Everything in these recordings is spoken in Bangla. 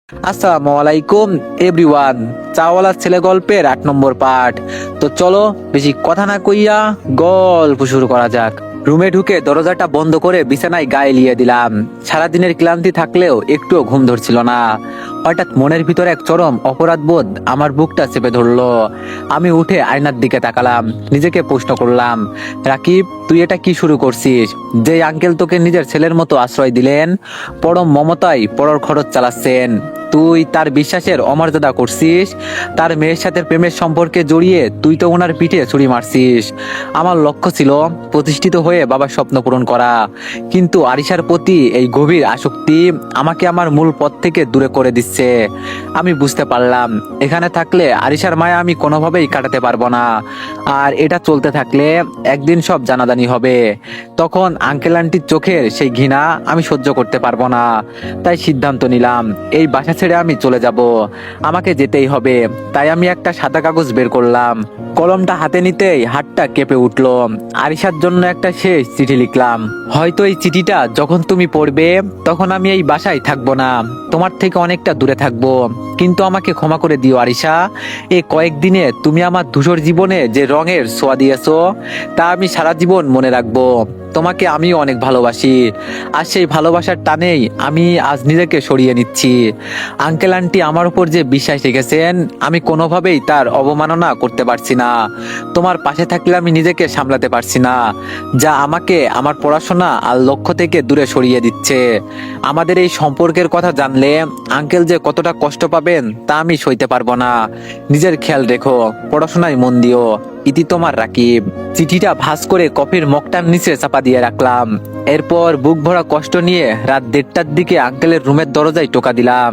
আসসালামু আলাইকুম এভরিওয়ান। চাওয়ালার ছেলে গল্পের 8 নম্বর পার্ট। তো চলো বেশি কথা না কইয়া গল্প শুরু করা যাক। রুমে ঢুকে দরজাটা বন্ধ করে বিছানায় গায়ে লিয়ে দিলাম। সারাদিনের ক্লান্তি থাকলেও একটুও ঘুম ধরছিল না। হঠাৎ মনের ভিতরে এক চরম অপরাধবোধ আমার বুকটা চেপে ধরলো। আমি উঠে আয়নার দিকে তাকালাম, নিজেকে প্রশ্ন করলাম, রাকিব তুই এটা কি শুরু করছিস? যে আঙ্কেল তোকে নিজের ছেলের মতো আশ্রয় দিলেন, পরম মমতায় পরর খরচ চালাচ্ছেন, তুই তার বিশ্বাসের অমর্যাদা করছিস। তার মেয়ের সাথে প্রেমের সম্পর্কে জড়িয়ে তুই তো ওনার পিঠে ছুরি মারছিস। আমার লক্ষ্য ছিল প্রতিষ্ঠিত হয়ে বাবার স্বপ্ন পূরণ করা, কিন্তু আরিশার প্রতি এই গভীর আসক্তি আমাকে আমার মূল পথ থেকে দূরে করে দিচ্ছে। আমি বুঝতে পারলাম এখানে থাকলে আরিশার মায়া আমি কোনোভাবেই কাটাতে পারবো না, আর এটা চলতে থাকলে একদিন সব জানাজানি হবে। তখন আঙ্কেল আন্টির চোখের সেই ঘৃণা আমি সহ্য করতে পারবো না। তাই সিদ্ধান্ত নিলাম এই বাসা ছেড়ে আমি চলে যাব। আমাকে যেতেই হবে। তাই আমি একটা সাদা কাগজ বের করলাম, কলমটা হাতে নিতেই হাতটা কেঁপে উঠলো। আরিশার জন্য একটা শেষ চিঠি লিখলাম। হয়তো এই চিঠিটা যখন তুমি পড়বে তখন আমি এই বাসায় থাকবো না, তোমার থেকে অনেকটা দূরে থাকবো। কিন্তু আমাকে ক্ষমা করে দিও আরিশা। এই কয়েকদিনে তুমি আমার ধূসর জীবনে যে রঙের ছোঁয়া দিয়েছো তা আমি সারা জীবন মনে রাখবো। তোমাকে আমিও অনেক ভালোবাসি, আর সেই ভালোবাসার টানেই আমি আজ নিজেকে সরিয়ে নিচ্ছি। আঙ্কেল আন্টি আমার উপর যে বিশ্বাস রেখেছেন আমি কোনোভাবেই তার অবমাননা করতে পারছি না। তোমার পাশে থাকলে আমি নিজেকে সামলাতে পারছি না, যা আমাকে আমার পড়াশোনা আর লক্ষ্য থেকে দূরে সরিয়ে দিচ্ছে। আমাদের এই সম্পর্কের কথা জানলে আঙ্কেল যে কতটা কষ্ট পাবেন তা আমি সইতে পারবো না। নিজের খেয়াল রেখো, পড়াশোনায় মন দিও। ইতি তোমার রাকিব। চিঠিটা ভাঁজ করে কফির মগটার নিচে চাপা দিয়ে রাখলাম। এরপর বুক ভরা কষ্ট নিয়ে রাত 1:30টার দিকে আঙ্কেলের রুমের দরজায় টোকা দিলাম।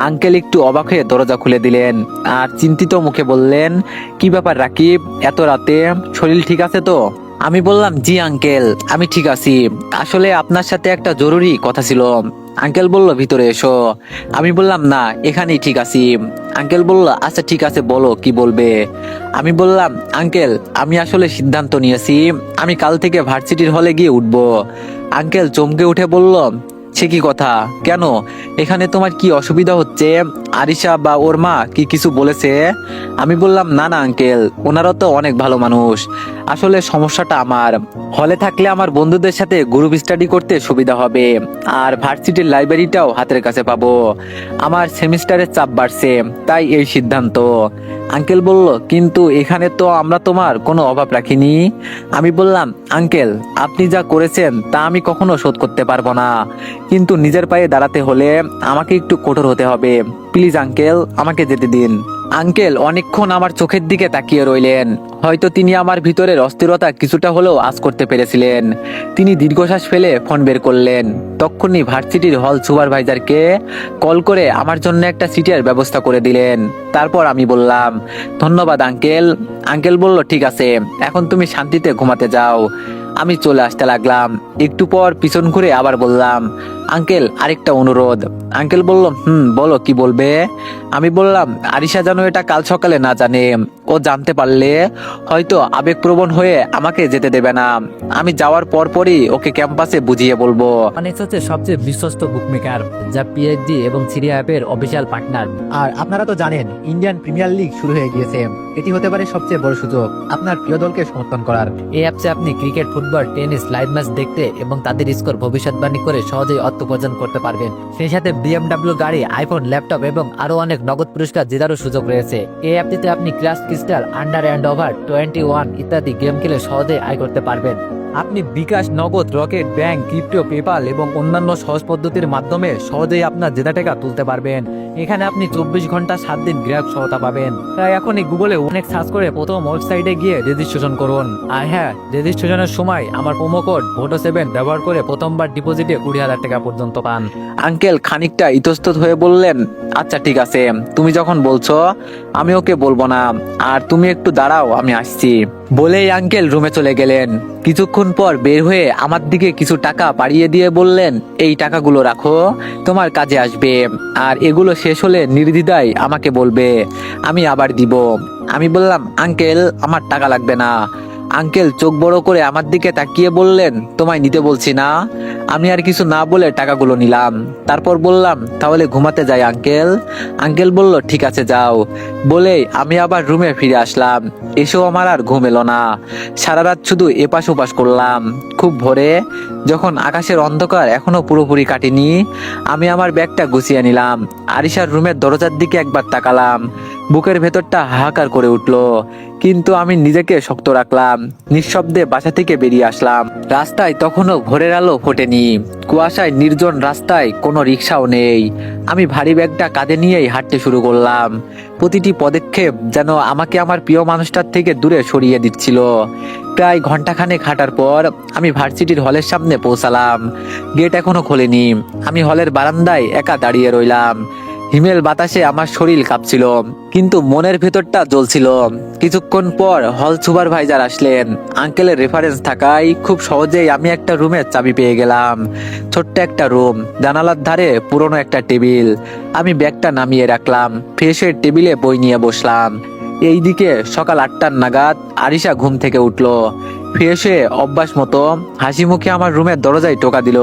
আঙ্কেল একটু অবাক হয়ে দরজা খুলে দিলেন আর চিন্তিত মুখে বললেন, কি ব্যাপার রাকিব, এত রাতে? শরীর ঠিক আছে তো? আমি বললাম, জি আঙ্কেল, আমি ঠিক আছি। আসলে আপনার সাথে একটা জরুরি কথা ছিল। আঙ্কেল বলল, ভিতরে এসো। আমি বললাম, না, এখানেই ঠিক আছি। আঙ্কেল বলল, আচ্ছা ঠিক আছে, বলো কি বলবে। আমি বললাম, আঙ্কেল আমি আসলে সিদ্ধান্ত নিয়েছি আমি কাল থেকে ভার্সিটির হলে গিয়ে উঠবো। আঙ্কেল চমকে উঠে বলল, সে কি কথা? কেন? এখানে তোমার কি অসুবিধা হচ্ছে? আরিশা বা ওর মা কি কিছু বলেছে? আমি বললাম, না না আঙ্কেল, ওনারা তো অনেক ভালো মানুষ। আসলে সমস্যাটা আমার হলে থাকলে আমার বন্ধুদের সাথে গ্রুপ স্টাডি করতে সুবিধা হবে, আর ভার্সিটির লাইব্রেরিটাও হাতের কাছে পাবো। আমার সেমিস্টারের চাপ বাড়ছে, তাই এই সিদ্ধান্ত। আঙ্কেল বলল, কিন্তু এখানে তো আমরা তোমার কোনো অভাব রাখিনি। আমি বললাম, আঙ্কেল আপনি যা করেছেন তা আমি কখনো শোধ করতে পারবো না, কিন্তু নিজের পায়ে দাঁড়াতে হলে আমাকে একটু কঠোর হতে হবে। প্লিজ আঙ্কেল, আমাকে যেতে দিন। আঙ্কেল অনেকক্ষণ আমার চোখের দিকে তাকিয়ে রইলেন। হয়তো তিনি আমার ভিতরের অস্থিরতা কিছুটা হলেও আঁচ করতে পেরেছিলেন। তিনি দীর্ঘশ্বাস ফেলে ফোন বের করলেন। তখনই ভার্সিটির হল সুপারভাইজারকে কল করে আমার জন্য একটা সিটের ব্যবস্থা করে দিলেন। তারপর আমি বললাম, ধন্যবাদ আঙ্কেল। আঙ্কেল বলল, ঠিক আছে, এখন তুমি শান্তিতে ঘুমাতে যাও। আমি চলে আসতে লাগলাম। একটু পর পিছন ঘুরে আবার বললাম, আঙ্কেল আরেকটা অনুরোধ। আঙ্কেল বলল, বলো কি বলবে। আমি বললাম, আরিশা যেন এটা কাল সকালে না জানে। ও জানতে পারলে হয়তো আবেগপ্রবণ হয়ে আমাকে যেতে দেবে না। আমি যাওয়ার পরই ওকে ক্যাম্পাসে বুঝিয়ে বলবো। অনেক্স হচ্ছে সবচেয়ে বিশ্বস্ত বুকমেকার, যা পিএইচডি এবং সিরিয়া অ্যাপের অফিসিয়াল পার্টনার। আর আপনারা তো জানেন ইন্ডিয়ান প্রিমিয়ার লিগ শুরু হয়ে গিয়েছে। এটি হতে পারে সবচেয়ে বড় সুযোগ আপনার প্রিয় দলকে সমর্থন করার। এই অ্যাপসে আপনি cricket, football, tennis live match দেখতে এবং তাদের স্কোর ভবিষ্যৎবাণী করে সহজেই অর্থ উপার্জন করতে পারবেন। সেই সাথে বিএমডব্লিউ গাড়ি, আইফোন, ল্যাপটপ এবং আরো অনেক নগদ পুরস্কার জেতারও সুযোগ রয়েছে। এই অ্যাপটিতে আপনি crush crystal, under and over 21 ইত্যাদি গেম খেলে সহজেই আয় করতে পারবেন। আপনি বিকাশ, নগদ, রকেট, ব্যাংক, ক্রিপ্টো, পেপাল এবং অন্যান্য সহজ পদ্ধতির মাধ্যমে সহজেই আপনার জেতা টাকা তুলতে পারবেন। এখানে আপনি 24 ঘন্টা 7 দিন গ্রাহক সহায়তা পাবেন। তাই এখনই গুগলে অনেক সার্চ করে প্রথম ওয়েবসাইটে গিয়ে রেজিস্ট্রেশন করুন। আর হ্যাঁ, রেজিস্ট্রেশনের সময় আমার প্রোমো কোড VOTO7 ব্যবহার করে প্রথমবার ডিপোজিটে 20,000 টাকা পর্যন্ত পান। আঙ্কেল খানিকটা ইতস্তত হয়ে বললেন, আচ্ছা ঠিক আছে, তুমি যখন বলছো আমি ওকে বলবো না। আর তুমি একটু দাঁড়াও, আমি আসছি। বলেই আঙ্কেল রুমে চলে গেলেন। কিছুক্ষণ পর বের হয়ে আমার দিকে কিছু টাকা বাড়িয়ে দিয়ে বললেন, এই টাকাগুলো রাখো, তোমার কাজে আসবে। আর এগুলো শেষ হলে নির্দ্বিধায় আমাকে বলবে, আমি আবার দিব। আমি বললাম, আঙ্কেল আমার টাকা লাগবে না। আঙ্কেল চোখ বড় করে আমার দিকে তাকিয়ে বললেন, তোমায় নিতে বলছি না। আমি আর কিছু না বলে টাকাগুলো নিলাম। তারপর বললাম, তাহলে ঘুমাতে যাই আঙ্কেল। আঙ্কেল বলল, ঠিক আছে যাও। বলেই আমি আবার রুমে ফিরে আসলাম। এসেও আমার আর ঘুম এলো না। সারা রাত শুধু এপাশ ওপাশ করলাম। খুব ভোরে, যখন আকাশের অন্ধকার এখনো পুরোপুরি কাটেনি, আমি আমার ব্যাগটা গুছিয়ে নিলাম। আরিশার রুমের দরজার দিকে একবার তাকালাম। বুকের ভেতরটা হাহাকার করে উঠলো, কিন্তু আমি নিজেকে শক্ত রাখলাম। নিঃশব্দে বাসা থেকে বেরিয়ে আসলাম। রাস্তায় তখনও ভোরের আলো ফোটেনি। কুয়াশায় নির্জন রাস্তায় কোনো রিক্সাও নেই। আমি ভারী ব্যাগটা কাঁধে নিয়েই হাঁটতে শুরু করলাম। প্রতিটি পদক্ষেপ যেন আমাকে আমার প্রিয় মানুষটার থেকে দূরে সরিয়ে দিচ্ছিল। প্রায় ঘন্টাখানেক হাঁটার পর আমি ভার্সিটির হলের সামনে পৌঁছালাম। গেট এখনো খোলেনি। আমি হলের বারান্দায় একা দাঁড়িয়ে রইলাম। হিমেল বাতাসে আমার শরীর কাঁপছিল, কিন্তু মনের ভেতরটা জ্বলছিল। কিছুক্ষণ পর হল সুপারভাইজার আসলেন। আঙ্কেলের রেফারেন্স থাকায় খুব সহজেই আমি একটা রুমের চাবি পেয়ে গেলাম। ছোট্ট একটা রুম, জানালার ধারে পুরনো একটা টেবিল। আমি ব্যাগটা নামিয়ে রাখলাম, ফ্রেশ হয়ে টেবিলে বই নিয়ে বসলাম। এইদিকে সকাল 8টার নাগাদ আরিশা ঘুম থেকে উঠলো। ফ্রেশ হয়ে অভ্যাস মতো হাসি মুখে আমার রুমের দরজায় টোকা দিল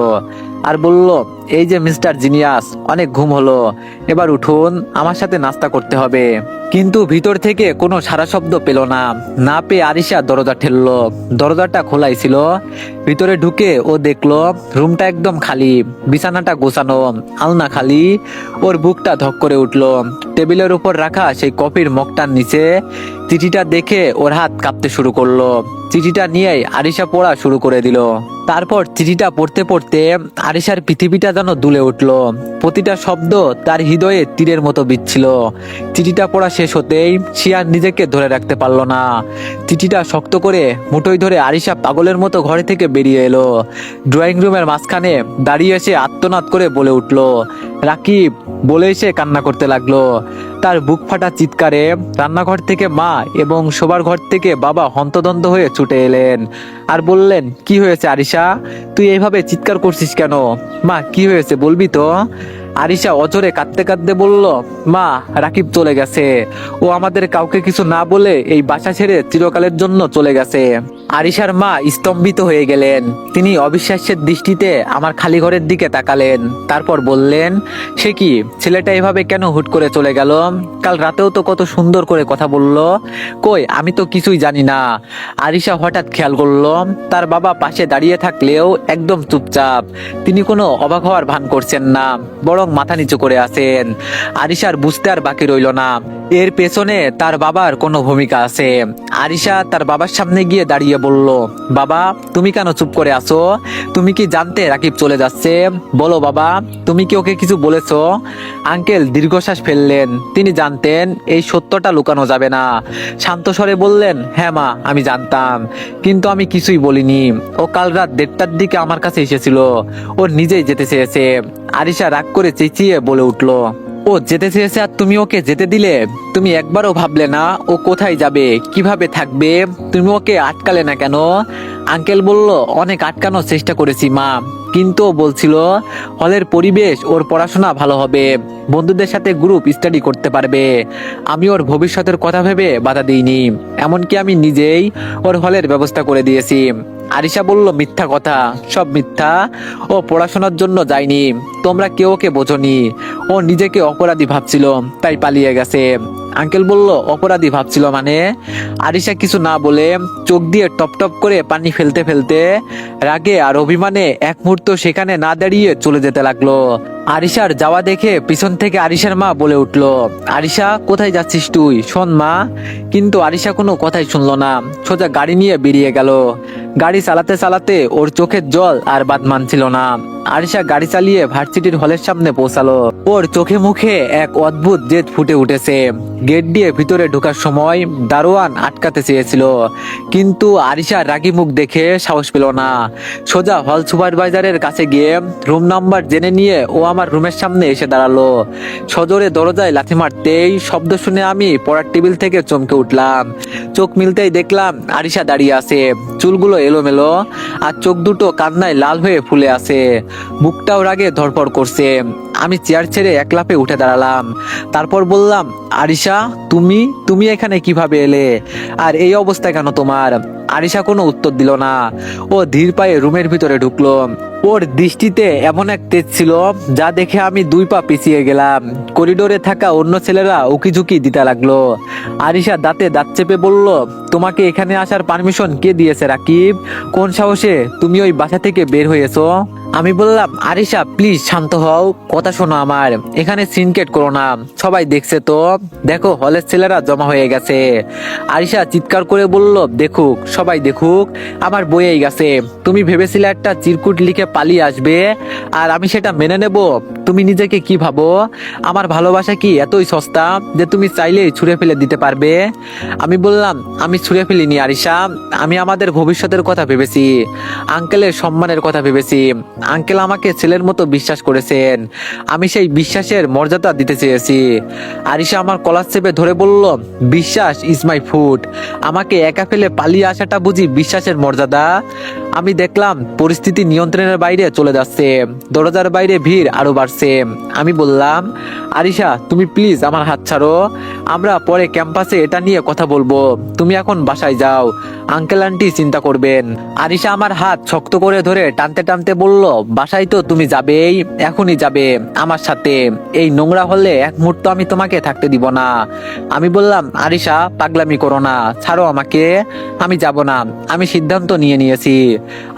আর বলল, এই যে মিস্টার জিনিয়াস, অনেক ঘুম হলো, এবার উঠুন, আমার সাথে নাস্তা করতে হবে। কিন্তু ভিতর থেকে কোনো সারা শব্দ পেল না। না পেয়ে আরিশা দরজা ঠেললো। দরজাটা খোলাই ছিল। ভিতরে ঢুকে ও দেখলো রুমটা একদম খালি, বিছানাটা গোছানো, আলনা খালি। ওর বুকটা ধক করে উঠলো। টেবিলের উপর রাখা সেই কফির মগটার নিচে চিঠিটা দেখে ওর হাত কাঁপতে শুরু করলো। চিঠিটা নিয়েই আরিশা পড়া শুরু করে দিল। তারপর চিঠিটা পড়তে পড়তে আরিশার পৃথিবীটা যেন দুলে উঠলো। প্রতিটা শব্দ তার হৃদয়ে তীরের মতো বিচ্ছিল। চিঠিটা পড়া শেষ হতেই সে আর নিজেকে ধরে রাখতে পারলো না। চিঠিটা শক্ত করে মুঠোয় ধরে আরিশা পাগলের মতো ঘরে থেকে বেরিয়ে এলো। ড্রয়িং রুমের মাঝখানে দাঁড়িয়ে এসে আর্তনাদ করে বলে উঠলো, রাকিব, বলে এসে কান্না করতে লাগলো। তার বুক ফাটা চিৎকারে রান্নাঘর থেকে মা এবং শোবার ঘর থেকে বাবা হন্তদন্ত হয়ে ছুটে এলেন আর বললেন, কি হয়েছে আরিশা, তুই এইভাবে চিৎকার করছিস কেন? মা, কি হয়েছে বলবি তো? আরিশা অজরে কাঁদতে কাঁদতে বলল, মা, রাকিব চলে গেছে। ও আমাদের কাউকে কিছু না বলে এই বাসা ছেড়ে চিরকালের জন্য চলে গেছে। আরিশার মা স্তম্ভিত হয়ে গেলেন। তিনি অবিশ্বাসের দৃষ্টিতে আমার খালি ঘরের দিকে তাকালেন। তারপর বললেন, সে কি, ছেলেটা এভাবে কেন হুট করে চলে গেল? কাল রাতেও তো কত সুন্দর করে কথা বললো। কই, আমি তো কিছুই জানি না। আরিশা হঠাৎ খেয়াল করলো তার বাবা পাশে দাঁড়িয়ে থাকলেও একদম চুপচাপ। তিনি কোনো অবাক হওয়ার ভান করছেন না, বরং মাথা নিচু করে আছেন। আরিশার বুঝতে আর বাকি রইল না, এর পেছনে তার বাবার কোনো ভূমিকা আছে। আরিশা তার বাবার সামনে গিয়ে দাঁড়িয়ে বলল, বাবা, তুমি কেন চুপ করে আছো? তুমি কি জানতে রাকিব চলে যাচ্ছে? বলো বাবা, তুমি কি ওকে কিছু বলেছো? আঙ্কেল দীর্ঘশ্বাস ফেললেন। তিনি জানতেন এই সত্যটা লুকানো যাবে না। শান্ত স্বরে বললেন, হ্যাঁ মা, আমি জানতাম, কিন্তু আমি কিছুই বলিনি। ও কাল রাত 1:30টার দিকে আমার কাছে এসেছিল। ওর নিজেই যেতে চেয়েছে। আরিশা রাগ করে চেঁচিয়ে বলে উঠলো, ও যেতে চেয়েছে আর তুমি ওকে যেতে দিলে? তুমি একবারও ভাবলে না ও কোথায় যাবে, কিভাবে থাকবে? তুমি ওকে আটকালে না কেন? আঙ্কেল বলল, অনেক আটকানোর চেষ্টা করেছি মা, কিন্তু ও বলছিল হলের পরিবেশ, ওর পড়াশোনা ভালো হবে, বন্ধুদের সাথে গ্রুপ স্টাডি করতে পারবে। আমি ওর ভবিষ্যতের কথা ভেবে বাধা দিইনি, এমনকি আমি নিজেই ওর হলের ব্যবস্থা করে দিয়েছি। আরিশা বলল, মিথ্যা কথা, সব মিথ্যা। ও পড়াশোনার জন্য যায়নি, তোমরা কেউ ওকে বোঝনি। ও নিজেকে অপরাধী ভাবছিল, তাই পালিয়ে গেছে। আঙ্কেল বলল, অপরাধী ভাবছিল মানে? আরিশা কিছু না বলে চোখ দিয়ে টপ টপ করে পানি ফেলতে ফেলতে রাগে আর অভিমানে এক মুহূর্ত সেখানে না দাঁড়িয়ে চলে যেতে লাগলো। আরিশার যাওয়া দেখে পিছন থেকে আরিশার মা বলে উঠলো, আরিশা, কোথায় যাচ্ছিস তুই? শোন মা। কিন্তু আরিশা কোনো কথাই শুনলো না, সোজা গাড়ি নিয়ে বেরিয়ে গেল। গাড়ি চালাতে চালাতে ওর চোখের জল আর বাদ মানছিল না। আরিশা গাড়ি চালিয়ে ভার্সিটির হলের সামনে পৌঁছালো। ওর চোখে মুখে এক অদ্ভুত জেদ ফুটে উঠেছে। গেট দিয়ে ভিতরে ঢোকার সময় দারোয়ান আটকাতে চেয়েছিল, কিন্তু আরিশা রাগী মুখ দেখে সাহস পেল না। সোজা হল সুপারভাইজারের কাছে গিয়ে রুম নাম্বার জেনে নিয়ে ও আমার রুমের সামনে এসে দাঁড়ালো। সজোরে দরজায় লাথি মারতেই শব্দ শুনে আমি পড়ার টেবিল থেকে চমকে উঠলাম। চোখ মিলতেই দেখলাম আরিশা দাঁড়িয়ে আছে, চুলগুলো এলোমেলো আর চোখ দুটো কান্নায় লাল হয়ে ফুলে আছে। বুকটাও রাগে ধড়ফড় করছে। আমি চেয়ার ছেড়ে এক লাফে উঠে দাঁড়ালাম। তারপর বললাম, আরিশা, তুমি এখানে কিভাবে এলে? আর এই অবস্থা কেন তোমার? আরিশা কোনো উত্তর দিল না। ও ধীর পায়ে রুমের ভিতরে ঢুকলো। ওর দৃষ্টিতে এমন এক তেজ ছিল যা দেখে আমি 2 পা পিছিয়ে গেলাম। করিডোরে থাকা অন্য ছেলেরা উকিঝুঁকি দিতে লাগলো। আরিশা দাঁতে দাঁত চেপে বলল, তোমাকে এখানে আসার পারমিশন কে দিয়েছে রাকিব? কোন সাহসে তুমি ওই বাসা থেকে বের হয়েছো? আমি বললাম, আরিশা প্লিজ শান্ত হও, কথা শোনো আমার, এখানে সিনকেট করো না, সবাই দেখছে তো, দেখো হলের ছেলেরা জমা হয়ে গেছে। আরিশা চিৎকার করে বলল, দেখুক, সবাই দেখুক, আমার বইয়েই গেছে। তুমি ভেবেছিলে একটা চিরকুট লিখে পালিয়ে আসবে আর আমি সেটা মেনে নেব? তুমি নিজেকে কি ভাবো? আমার ভালোবাসা কি এতই সস্তা যে তুমি চাইলেই ছুঁড়ে ফেলে দিতে পারবে? আমি বললাম, আমি ছুঁড়ে ফেলিনি আরিশা, আমি আমাদের ভবিষ্যতের কথা ভেবেছি, আঙ্কেলের সম্মানের কথা ভেবেছি। আঙ্কেল আমাকে ছেলের মতো বিশ্বাস করেছেন, আমি সেই বিশ্বাসের মর্যাদা দিতে চেয়েছি। আরিশা আমার কলার চেপে ধরে বলল, বিশ্বাস ইজ মাই ফুড। আমাকে একা ফেলে পালিয়ে আসাটা বুঝি বিশ্বাসের মর্যাদা? আমি দেখলাম পরিস্থিতি নিয়ন্ত্রণের বাইরে চলে যাচ্ছে, দরজার বাইরে ভিড় আরো বাড়ছে। আমি বললাম, আরিশা তুমি প্লিজ আমার হাত ছাড়ো, আমরা পরে ক্যাম্পাসে এটা নিয়ে কথা বলবো, তুমি এখন বাসায় যাও, আঙ্কেল আন্টি চিন্তা করবেন। আরিশা আমার হাত শক্ত করে ধরে টানতে টানতে বলল, বাসায় তো তুমি যাবেই, এখনই যাবে আমার সাথে, এই নোংরা হলে এক মুহূর্ত আমি তোমাকে থাকতে দিব না। আমি বললাম, আরিশা পাগলামি করো না, ছাড়ো আমাকে, আমি যাব না, আমি সিদ্ধান্ত নিয়ে নিয়েছি।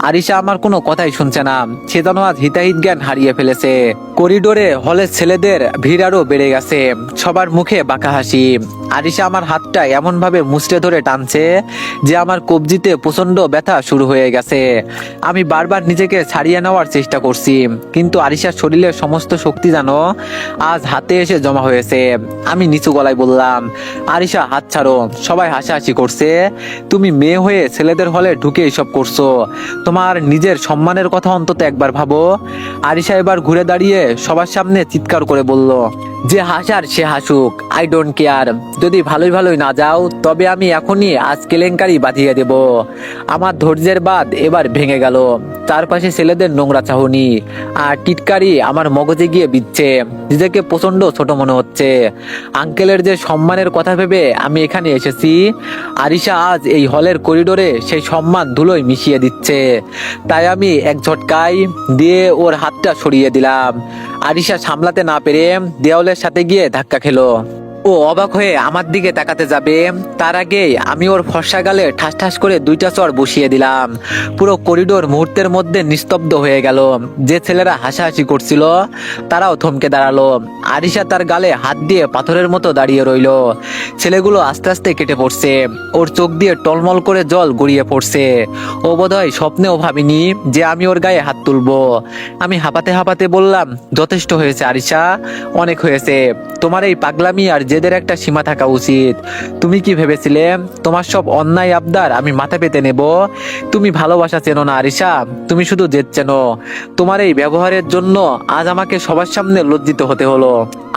আরিশা আমার কোনো কথাই শুনছে না, সে যেন আজ হিতাহিত জ্ঞান হারিয়ে ফেলেছে। করিডোরে হলের ছেলেদের ভিড় আরো বেড়ে গেছে, সবার মুখে বাঁকা হাসি। আরিশা আমার হাতটা এমন ভাবে মুচড়ে ধরে টানছে যে আমার কবজিতে প্রচন্ড ব্যথা শুরু হয়ে গেছে। আমি বারবার নিজেকে ছাড়িয়ে নেওয়ার চেষ্টা করছি, কিন্তু আরিশার শরীরের সমস্ত শক্তি যেন আজ হাতে এসে জমা হয়েছে। আমি নিচু গলায় বললাম, আরিশা হাত ছাড়ো। সবাই হাসাহাসি করছে। তুমি মেয়ে হয়ে ছেলেদের হলে ঢুকে এসব করছো, তোমার নিজের সম্মানের কথা অন্তত একবার ভাবো। আরিশা এবার ঘুরে দাঁড়িয়ে সবার সামনে চিৎকার করে বলল, যে হাসার সে হাসুক, আই ডোন্ট কেয়ার, যদি ভালোই ভালোই না যাও তবে আমি এখনই আজ কেলেঙ্কারি বাঁধিয়ে দেব। আমার ধৈর্যের বাঁধ এবার ভেঙে গেল। চারপাশে ছেলেদের নোংরা চাহনি আর টিটকারি আমার মগজে গিয়ে বিচ্ছে, নিজেকে প্রচন্ড ছোট মনে হচ্ছে। আঙ্কেলের যে সম্মানের কথা ভেবে আমি এখানে এসেছি, আরিশা আজ এই হলের করিডোরে সেই সম্মান ধুলোয় মিশিয়ে দিচ্ছে। তাই আমি এক ঝটকায় দিয়ে ওর হাতটা সরিয়ে দিলাম। আরিশা সামলাতে না পেরে দেওয়ালের সাথে গিয়ে ধাক্কা খেলো। ও অবাক হয়ে আমার দিকে তাকাতে যাবে, তার আগেই আমি ওর ফর্সা গালে ঠাস ঠাস করে 2টা চড় বসিয়ে দিলাম। পুরো করিডোর মুহূর্তের মধ্যে নিস্তব্ধ হয়ে গেল। যে ছেলেরা হাসাহাসি করছিল তারাও থমকে দাঁড়ালো। আরিশা তার গালে হাত দিয়ে পাথরের মতো দাঁড়িয়ে রইলো। ছেলেগুলো আস্তে আস্তে কেটে পড়ছে, ওর চোখ দিয়ে টলমল করে জল গড়িয়ে পড়ছে। ও বোধহয় স্বপ্নেও ভাবিনি যে আমি ওর গায়ে হাত তুলবো। আমি হাঁপাতে হাঁপাতে বললাম, যথেষ্ট হয়েছে আরিশা, অনেক হয়েছে। তোমার এই পাগলামি আর জেদের একটা সীমা থাকা উচিত। তুমি কি ভেবেছিলে তোমার সব অন্যায় আবদার আমি মাথা পেতে নেব? তুমি ভালোবাসা চেনো না আরিশা, তুমি শুধু জেদ চেনো। তোমার এই ব্যবহারের জন্য আজ আমাকে সবার সামনে লজ্জিত হতে হলো।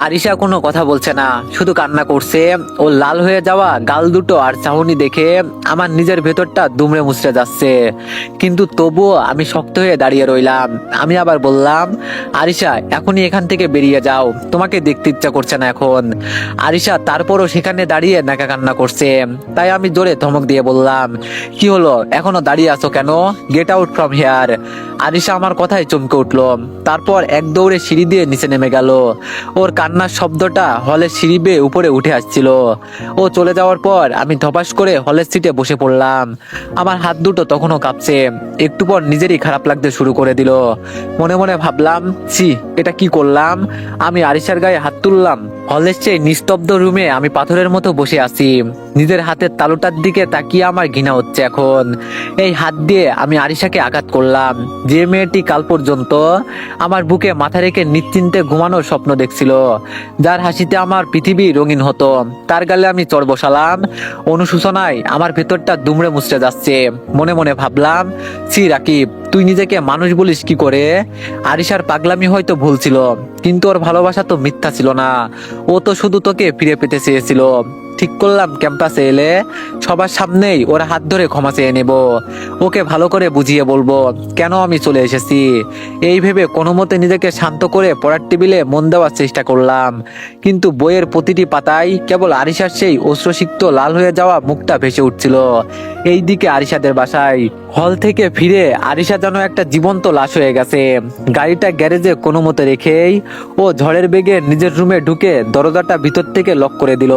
আরিশা কোনো কথা বলছে না, শুধু কান্না করছে। ও লাল হয়ে যাওয়া গাল দুটো আর চাহনি দেখে আমার নিজের ভেতরটা দুমড়ে মুচড়ে যাচ্ছে, কিন্তু তবুও আমি শক্ত হয়ে দাঁড়িয়ে রইলাম। আমি আবার বললাম, আরিশা এখনই এখান থেকে বেরিয়ে যাও, তোমাকে দেখতে ইচ্ছা করছে না এখন। আরিশা তারপরও সেখানে দাঁড়িয়ে নাকা কান্না করছে। তাই আমি জোরে ধমক দিয়ে বললাম, কি হলো, এখনো দাঁড়িয়ে আছো কেন? Get out from here. Arisha আমার কথায় চমকে উঠলো, তারপর এক দৌড়ে সিঁড়ি দিয়ে নিচে নেমে গেল। ওর কান্নার শব্দটা হলের সিঁড়ি বেয়ে উপরে উঠে আসছিল। ও চলে যাওয়ার পর আমি ধপাস করে হলের সিটে বসে পড়লাম। আমার হাত দুটো তখনও কাঁপছে। একটু পর নিজেরই খারাপ লাগতে শুরু করে দিল। মনে মনে ভাবলাম, ছি, এটা কি করলাম? আমি আরিশার গায়ে হাত তুললাম। হলের সেই নিস্তব্ধ রুমে আমি পাথরের মতো বসে আছি। নিজের হাতের তালুটার দিকে তাকিয়ে আমার ঘৃণা হচ্ছে এখন। এই হাত দিয়ে আমি আরিশাকে আঘাত করলাম, যে মেয়েটি কাল পর্যন্ত আমার বুকে মাথা রেখে নিশ্চিন্তে ঘুমানোর স্বপ্ন দেখছিল, যার হাসিতে আমার পৃথিবী রঙিন হতো, তার গালে আমি চড় বসালাম। অনুশোচনায় আমার ভেতরটা দুমড়ে মুচড়ে যাচ্ছে। মনে মনে ভাবলাম, ছি রাকিব, তুই নিজেকে মানুষ বলিস কি করে? আরিশার পাগলামি হয়তো ভুল ছিল, কিন্তু ওর ভালোবাসা তো মিথ্যা ছিল না। ও তো শুধু তোকে ফিরে পেতে চেয়েছিল। ঠিক করলাম ক্যাম্পাসে এলে সবার সামনেই ওর হাত ধরে ক্ষমা চেয়ে নেব, ওকে ভালো করে বুঝিয়ে বলবো কেন আমি চলে এসেছি। এই ভেবে কোনো মতে নিজেকে শান্ত করে পড়ার টেবিলে মন দেওয়ার চেষ্টা করলাম, কিন্তু বইয়ের প্রতিটি পাতায় কেবল আরিশার সেই অশ্রুসিক্ত লাল হয়ে যাওয়া মুখটা ভেসে উঠছিল। এই দিকে আরিশাদের বাসায় হল থেকে ফিরে আরিশা যেন একটা জীবন্ত লাশ হয়ে গেছে। গাড়িটা গ্যারেজে কোনো মতে রেখেই ও ঝড়ের বেগে নিজের রুমে ঢুকে দরজাটা ভিতর থেকে লক করে দিল।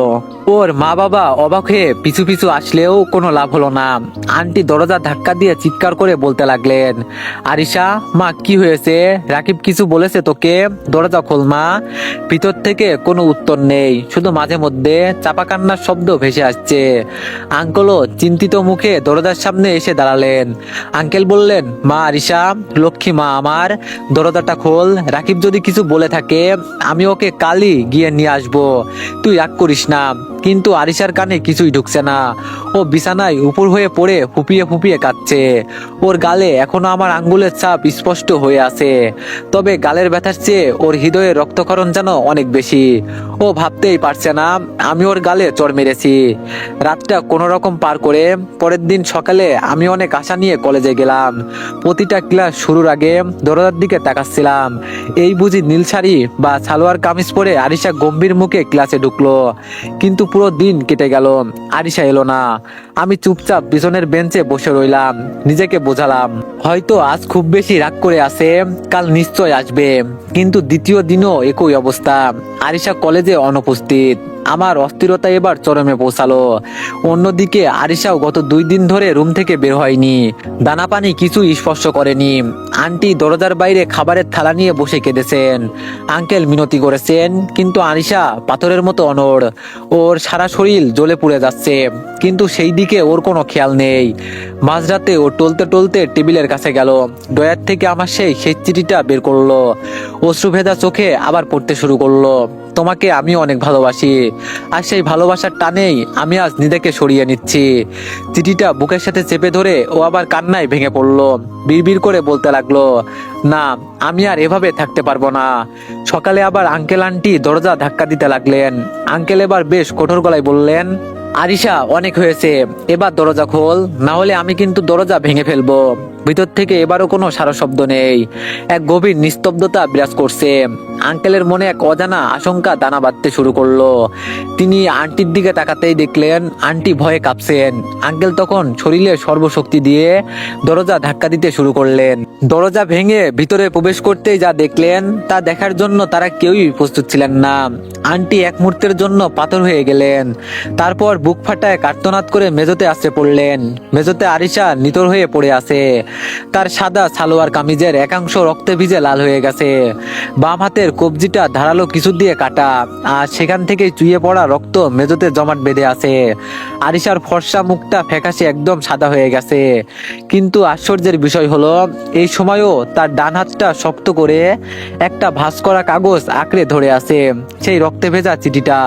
ওর মা বাবা অবাক হয়ে পিছু পিছু আসলেও কোনো লাভ হলো না। আন্টি দরজা ধাক্কা দিয়ে চিৎকার করে বলতে লাগলেন, আরিশা মা কি হয়েছে? রাকিব কিছু বলেছে তোকে? দরজা খোল মা। ভিতর থেকে কোনো উত্তর নেই, শুধু মাঝে মধ্যে চাপা কান্নার শব্দ ভেসে আসছে। আঙ্কেলও চিন্তিত মুখে দরজার সামনে এসে দাঁড়ালেন। আঙ্কেল বললেন, মা আরিশা, লক্ষ্মী মা আমার, দরজাটা খোল। রাকিব যদি কিছু বলে থাকে আমি ওকে কালই গিয়ে নিয়ে আসবো, তুই রাগ করিস না। কিন্তু আরিশার কানে কিছুই ঢুকছে না। ও বিছানায় উপর হয়ে পড়ে ফুপিয়ে ফুপিয়ে কাঁদছে। ওর গালে এখনো আমার আঙ্গুলের ছাপ স্পষ্ট হয়ে আছে, তবে গালের ব্যথার চেয়ে ওর হৃদয়ে রক্তক্ষরণ যেন অনেক বেশি। ও ভাবতেই পারছে না আমি ওর গালে চড় মেরেছি। রাতটা কোনো রকম পার করে পরের দিন সকালে আমি অনেক আশা নিয়ে কলেজে গেলাম। প্রতিটা ক্লাস শুরুর আগে দরজার দিকে তাকাচ্ছিলাম, এই বুঝি নীল শাড়ি বা সালোয়ার কামিজ পরে আরিশা গম্ভীর মুখে ক্লাসে ঢুকলো। কিন্তু পুরো দিন কেটে গেল, আরিশা এলো না। আমি চুপচাপ পিছনের বেঞ্চে বসে রইলাম, নিজেকে বোঝালাম হয়তো আজ খুব বেশি রাগ করে আছে, কাল নিশ্চয় আসবে। কিন্তু দ্বিতীয় দিনও একই অবস্থা, আরিশা কলেজে অনুপস্থিত। আমার অস্থিরতা এবার চরমে পৌঁছালো। অন্যদিকে আরিশাও গত 2 দিন ধরে রুম থেকে বের হয়নি, দানা পানি কিছুই স্পর্শ করেনি। আন্টি দরজার বাইরে খাবারের থালা নিয়ে বসে কেঁদেছেন। আঙ্কেল মিনতি করেছেন, কিন্তু আরিশা পাথরের মতো অনড়। ওর সারা শরীর জ্বলে পুড়ে যাচ্ছে, কিন্তু সেই দিকে ওর কোনো খেয়াল নেই। মাঝরাতে ও টলতে টলতে টেবিলের কাছে গেল, ডয়ার থেকে আমার সেই চিঠিটা বের করলো। অশ্রুভেদা চোখে আবার পড়তে শুরু করলো, তোমাকে আমি অনেক ভালোবাসি, আর সেই ভালোবাসার টানেই আমি আজ নিজেকে সরিয়ে নিচ্ছি। চিঠিটা বুকের সাথে চেপে ধরে ও আবার কান্নায় ভেঙে পড়লো, বিড়বিড় করে বলতে লাগলো, না আমি আর এভাবে থাকতে পারবো না। সকালে আবার আঙ্কেল আন্টি দরজা ধাক্কা দিতে লাগলেন। আঙ্কেল এবার বেশ কঠোর গলায় বললেন, আরিশা অনেক হয়েছে, এবার দরজা খোল, না হলে আমি কিন্তু দরজা ভেঙে ফেলবো। ভিতর থেকে এবারও কোনো সারা শব্দ নেই, এক গভীর নিস্তব্ধতা বিরাজ করছে। আঙ্কেলের মনে এক অজানা আশঙ্কা দানা বাঁধতে শুরু করলো। তিনি আন্টির দিকে তাকাতেই দেখলেন আন্টি ভয়ে কাঁপছেন। আঙ্কেল তখন শরীরে সর্বশক্তি দিয়ে দরজা ধাক্কা দিতে শুরু করলেন। দরজা ভেঙে ভিতরে প্রবেশ করতেই যা দেখলেন তা দেখার জন্য তারা কেউই প্রস্তুত ছিলেন না। আন্টি এক মুহূর্তের জন্য পাথর হয়ে গেলেন, তারপর বুক ফাটায় কার্তনাদ করে মেঝোতে আছড়ে পড়লেন। মেঝোতে আরিশা নিথর হয়ে পড়ে আছে, তার সাদা সালোয়ার কামিজের একাংশ রক্তে ভিজে লাল হয়ে গেছে। বাম হাতের কবজিটা ধারালো কিছু দিয়ে কাটা, আর সেখান থেকে চুইয়ে পড়া রক্ত মেঝোতে জমাট বেঁধে আছে। আরিশার ফর্সা মুখটা ফ্যাকাশে একদম সাদা হয়ে গেছে, কিন্তু আশ্চর্যের বিষয় হলো এই সময়ও তার ডান হাতটা শক্ত করে একটা ভাঁজ করা কাগজ আঁকড়ে ধরে আছে, সেই রক্তে ভেজা চিঠিটা।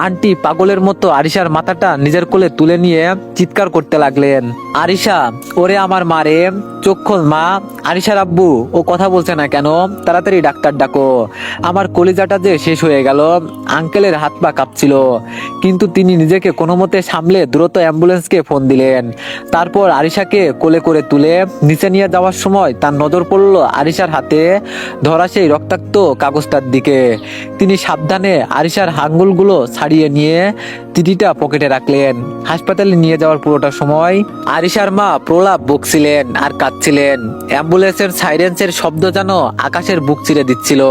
আন্টি পাগলের মতো আরিশার মাথাটা নিজের কোলে তুলে নিয়ে চিৎকার করতে লাগলেন, আরিশা ওরে আমার মারে, চোখ খোল মা। আরিশার আব্বু, ও কথা বলছে না কেন? তাড়াতাড়ি ডাক্তার ডাকো। আমার কলিজাটা যে শেষ হয়ে গেল। আঙ্কেলের হাত পা কাঁপছিল, কিন্তু তিনি নিজেকে কোনো মতে সামলে দ্রুত অ্যাম্বুলেন্সকে ফোন দিলেন। তারপর আরিশাকে কোলে করে তুলে নিচে নিয়ে যাওয়ার সময় তার নজর পড়ল আরিশার হাতে ধরা সেই রক্তাক্ত কাগজটার দিকে। তিনি সাবধানে আরিশার আঙ্গুলগুলো ছাড়িয়ে নিয়ে চিঠিটা পকেটে রাখলেন। হাসপাতালে নিয়ে যাওয়ার পুরোটা সময় আরিশার মা প্রলাপ বকছিলেন আর কাঁদছিলেন। অ্যাম্বুলেন্সের সাইরেন্সের শব্দ যেন আকাশের বুক চিরে দিচ্ছিল।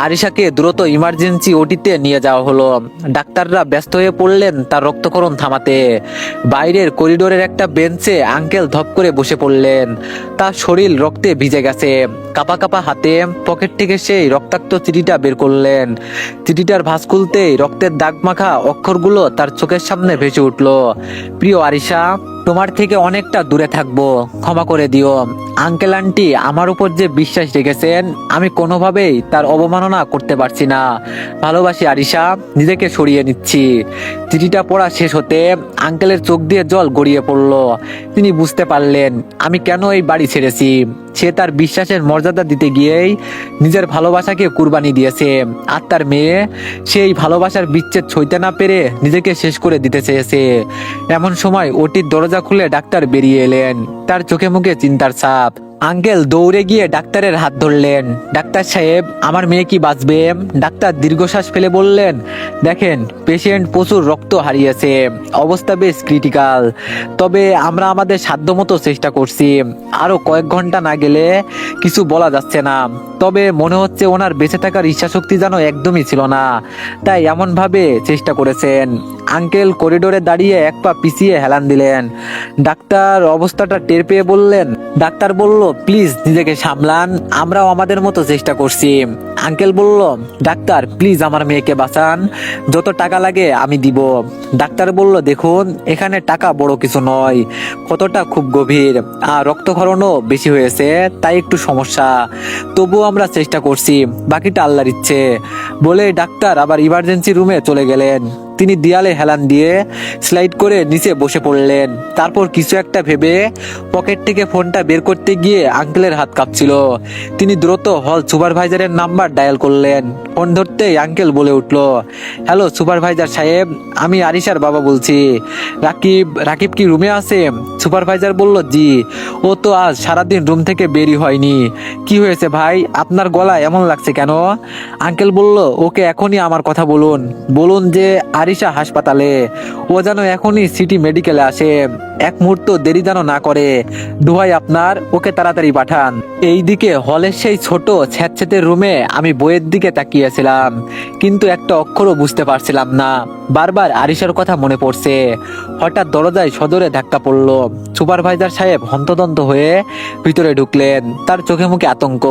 আরিশাকে দ্রুত ইমার্জেন্সি ওটিতে নিয়ে যাওয়া হলো। ডাক্তাররা ব্যস্ত হয়ে পড়লেন তার রক্তক্ষরণ থামাতে। বাইরের করিডোরের একটা বেঞ্চে আঙ্কেল ধপ করে বসে পড়লেন, তার শরীর রক্তে ভিজে গেছে। কাপা কাপা হাতে পকেট থেকে সেই রক্তাক্ত চিঠিটা বের করলেন। চিঠিটার ভাঁজ খুলতেই রক্তের দাগ মাখা অক্ষরগুলো তার চোখের সামনে ভেসে উঠল, প্রিয় আরিশা, তোমার থেকে অনেকটা দূরে থাকবো, ক্ষমা করে দিও। আঙ্কেল আন্টি আমার উপর যে বিশ্বাস রেখেছেন আমি কোনোভাবেই তার অবমাননা করতে পারছি না। ভালোবাসি আরিশা, নিজেকে সরিয়ে নিচ্ছি। চিঠিটা পড়া শেষ হতে আঙ্কেলের চোখ দিয়ে জল গড়িয়ে পড়ল। তিনি বুঝতে পারলেন আমি কেন এই বাড়ি ছেড়েছি। সে তার বিশ্বাসের মর্যাদা দিতে গিয়েই নিজের ভালোবাসাকে কুরবানি দিয়েছে। আর তার মেয়ে সেই ভালোবাসার বিচ্ছেদ সইতে না পেরে নিজেকে শেষ করে দিতে চেয়েছে। এমন সময় ওটির দরজা খুলে ডাক্তার বেরিয়ে এলেন, তার চোখে মুখে চিন্তার ছাপ। আঙ্কেল দৌড়ে গিয়ে ডাক্তারের হাত ধরলেন। ডাক্তার সাহেব, আমার মেয়ে কি বাঁচবে? ডাক্তার দীর্ঘশ্বাস ফেলে বললেন, দেখেন, পেশেন্ট প্রচুর রক্ত হারিয়েছে, অবস্থা বেশ ক্রিটিক্যাল, তবে আমরা আমাদের সাধ্যমতো চেষ্টা করছি। আরো কয়েক ঘন্টা না গেলে কিছু বলা যাচ্ছে না, তবে মনে হচ্ছে ওনার বেঁচে থাকার ইচ্ছাশক্তি যেন একদমই ছিল না, তাই এমন ভাবে চেষ্টা করেছেন। আঙ্কেল করিডোরে দাঁড়িয়ে এক পা পিছিয়ে হেলান দিলেন। ডাক্তার অবস্থাটা টের পেয়ে বললেন, ডাক্তার বলল, প্লিজ নিজেকে সামলান, আমরাও আমাদের মতো চেষ্টা করছি। আঙ্কেল বলল, ডাক্তার প্লিজ আমার মেয়েকে বাঁচান, যত টাকা লাগে আমি দিব। ডাক্তার বলল, দেখুন, এখানে টাকা বড় কিছু নয়, কতটা খুব গভীর আর রক্তক্ষরণও বেশি হয়েছে, তাই একটু সমস্যা, তবুও আমরা চেষ্টা করছি, বাকিটা আল্লাহর ইচ্ছে। বলে ডাক্তার আবার ইমার্জেন্সি রুমে চলে গেলেন। তিনি দেয়ালে হেলান দিয়ে স্লাইড করে নিচে বসে পড়লেন। তারপর কিছু একটা ভেবে পকেট থেকে ফোনটা বের করতে গিয়ে আঙ্কেলের হাত কাঁপছিল। তিনি দ্রুত হল সুপারভাইজারের নাম্বার ডায়াল করলেন। ফোন ধরতেই আঙ্কেল বলে উঠল, হ্যালো সুপারভাইজার সাহেব, আমি আরিশার বাবা বলছি। রাকিব কি রুমে আছে? সুপারভাইজার বলল, জি, ও তো আজ সারাদিন রুম থেকে বেরি হয়নি। কি হয়েছে ভাই, আপনার গলা এমন লাগছে কেন? আঙ্কেল বলল, ওকে এখনই আমার কথা বলুন, বলুন যে আরিশা হাসপাতালে, ও যেন এখনই সিটি মেডিকেলে আসে, এক মুহূর্ত দেরি যেন না করে, দোহাই আপনার, ওকে তাড়াতাড়ি পাঠান। এইদিকে হলের সেই ছোট স্যাঁতস্যাঁতে রুমে আমি বইয়ের দিকে তাকিয়েছিলাম, কিন্তু একটা অক্ষরও বুঝতে পারছিলাম না। বারবার আরিশার কথা মনে পড়ছে। হঠাৎ দরজায় সজোরে ধাক্কা পড়লো। সুপারভাইজার সাহেব হন্তদন্ত হয়ে ভিতরে ঢুকলেন, তার চোখে মুখে আতঙ্ক।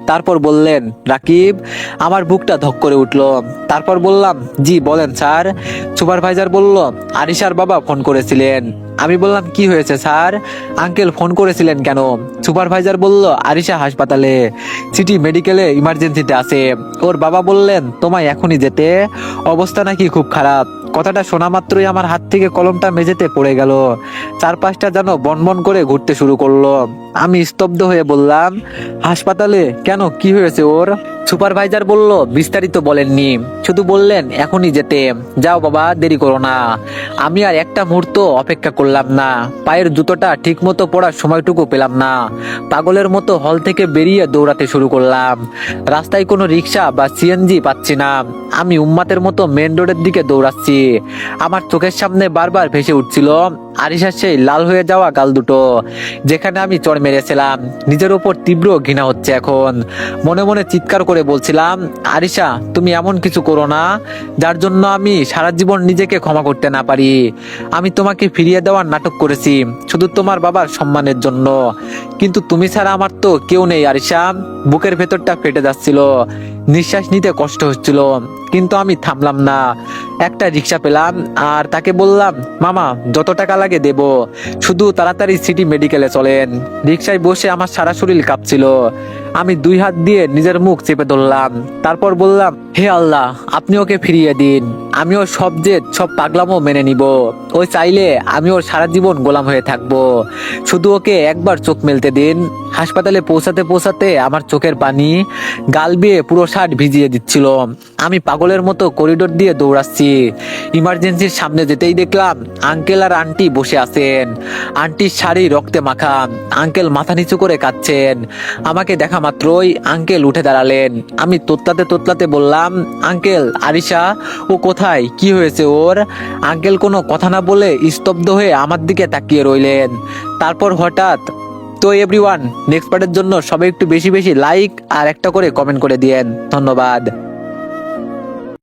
তারপর বললেন, রাকিব। আমার বুকটা ধক করে উঠলো। তারপর বললাম, জি বলেন স্যার। সুপারভাইজার বলল, আরিশার বাবা ফোন করেছিলেন। আমি বললাম, কি হয়েছে স্যার? আঙ্কেল ফোন করেছিলেন কেন? সুপারভাইজার বলল, আরিশা হাসপাতালে, সিটি মেডিকেলে ইমার্জেন্সিতে আছে। ওর বাবা বললেন তোমায় এখনই যেতে, অবস্থা নাকি খুব খারাপ। কথাটা শোনা মাত্রই আমার হাত থেকে কলমটা মেঝেতে পড়ে গেল, চারপাশটা যেন বনবন করে ঘুরতে শুরু করলো। আমি স্তব্ধ হয়ে বললাম, হাসপাতালে কেন, কি হয়েছে ওর? সুপারভাইজার বলল, বিস্তারিত বলেননি, শুধু বললেন এখনই যেতে। যাও বাবা, দেরি করো না। আমি আর একটা মুহূর্ত অপেক্ষা করলাম না, পায়ের জুতোটা ঠিক মতো পড়ার সময়টুকু পেলাম না। পাগলের মতো হল থেকে বেরিয়ে দৌড়াতে শুরু করলাম। রাস্তায় কোনো রিক্সা বা সিএনজি পাচ্ছি না। আমি উম্মাতের মতো মেন রোডের দিকে দৌড়াচ্ছি। আমার চোখের সামনে বারবার ভেসে উঠছিল আরিশার সেই লাল হয়ে যাওয়া গাল দুটো, যেখানে আমি চড় মেরেছিলাম। নিজের ওপর তীব্র ঘৃণা হচ্ছে এখন। মনে মনে চিৎকার করে বলছিলাম, আরিশা, তুমি এমন কিছু করো না যার জন্য আমি সারা জীবন নিজেকে ক্ষমা করতে না পারি। আমি তোমাকে ফিরিয়ে দেওয়ার নাটক করেছি শুধু তোমার বাবার সম্মানের জন্য, কিন্তু তুমি ছাড়া আমার তো কেউ নেই আরিশা। বুকের ভেতরটা ফেটে যাচ্ছিল, নিঃশ্বাস নিতে কষ্ট হচ্ছিল, কিন্তু আমি থামলাম না। একটা রিক্সা পেলাম আর তাকে বললাম, মামা যত টাকা লাগে দেব, শুধু তাড়াতাড়ি সিটি মেডিকেলে চলেন। রিক্সায় বসে আমার সারা শরীর কাঁপছিল। আমি দুই হাত দিয়ে নিজের মুখ চেপে ধরলাম। তারপর বললাম, হে আল্লাহ, আপনি ওকে ফিরিয়ে দিন। আমি ওর সব জেদ, সব পাগলামও মেনে নিব। ওই চাইলে আমি ওর সারা জীবন গোলাম হয়ে থাকবো। শুধু ওকে একবার চোখ মেলতে দিন। হাসপাতালে পৌঁছাতে পৌঁছাতে আমার চোখের পানি গাল বেয়ে পুরো শার্ট ভিজিয়ে দিচ্ছিল। আমি পাগলের মতো করিডোর দিয়ে দৌড়াচ্ছি। ইমার্জেন্সির সামনে যেতেই দেখলাম আঙ্কেল আর আন্টি বসে আছেন। আন্টির শাড়ি রক্তে মাখা, আঙ্কেল মাথা নিচু করে কাঁদছেন। আমাকে দেখা মাত্রই আঙ্কেল উঠে দাঁড়ালেন। আমি তোতলাতে তোতলাতে বললাম, আঙ্কেল, আরিশা ও কোথায়, কি হয়েছে ওর? আঙ্কেল কোনো কথা না বলে স্তব্ধ হয়ে আমার দিকে তাকিয়ে রইলেন। তারপর হঠাৎ, তো এভরিওয়ান, নেক্সট পার্টের জন্য সবাই একটু বেশি বেশি লাইক আর একটা করে কমেন্ট করে দিয়েন। ধন্যবাদ।